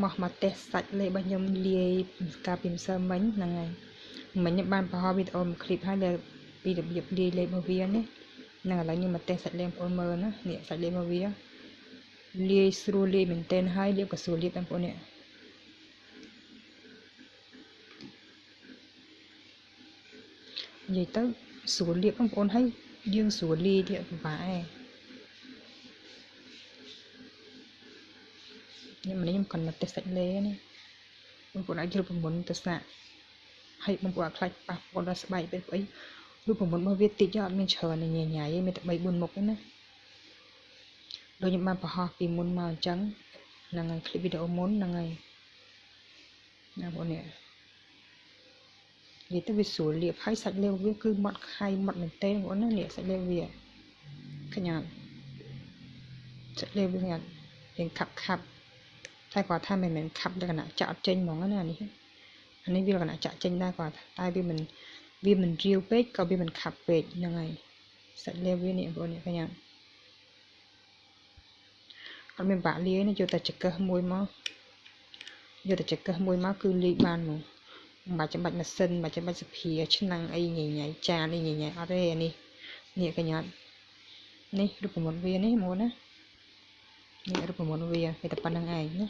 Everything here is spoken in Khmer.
មកមកទេសសាច់លេរបស់ខ្ញុំលាយការពីម្សិលមិញហ្នឹងហើយមិញខ្ញុំបានបង្ហោះវីដេអូមួយឃ្លីបហើយលើពីរបៀបលាយលេរបស់វានេះហ្នឹងឥឡូវខ្ញុំមកទេសសាច់លេបងប្អូនមើលណានេះសាច់លេរបស់វាលាយស្រួលលាយមែនទែនហើយលាបក៏ស្រួលលាបបងប្អូននេះនិយាយទៅស្រួលលាបបងប្អូនហើយយើងស្រួលលាយទៀតពិបាកឯងខ្ញុំគាត់មកទេសសាច់លេនេះបងប្អូនអាចជ្រើសប្រមុនទៅស្នាក់ហើយបងប្អូនអាចខ្លាចប៉ះពាល់ដល់ស្បែកពេលអីរូបប្រមុនរបស់វាតិចអត់មានច្រើនញ៉ៃញ៉ៃឯងមានតែ3 4មុខទេណាដូចខ្ញុំបានបង្ហោះពីមុនមកអញ្ចឹងហ្នឹងហើយคลิปវីដេអូមុនហ្នឹងហើយណាបងប្អូននេះនិយាយទៅវាស្រួលលាបហើយសាច់លេវាគឺម៉ត់ខៃម៉ត់មែនទេបងប្អូនណានេះសាច់លេវាឃើញអត់សាច់លេវាហ្នឹងរៀងខាប់តែគាត់ថាមិនមែនខាប់លក្ខណៈចាក់អត់ចេញហ្មងណានេះអានេះវាលក្ខណៈចាក់ចេញដែរគាត់តែវាមិនរាវពេកក៏វាមិនខាប់ពេកហ្នឹងហើយសាច់លេវានេះបងប្អូននេះឃើញអត់អត់មានបាក់លាយនេះយកតែចង្កឹះមួយមកគឺលាយបានមកមិនបាច់ចាំបាច់ម៉ាស៊ីនមិនបាច់ចាំបាច់សភាឆ្នាំងអីញ៉ៃញ៉ៃចានអីញ៉ៃញ៉ៃអត់ទេអានេះឃើញអត់នេះរូបមន្តវានេះហ្មងណានេះរូបមន្តវាតែប៉ុណ្្នឹងឯងណា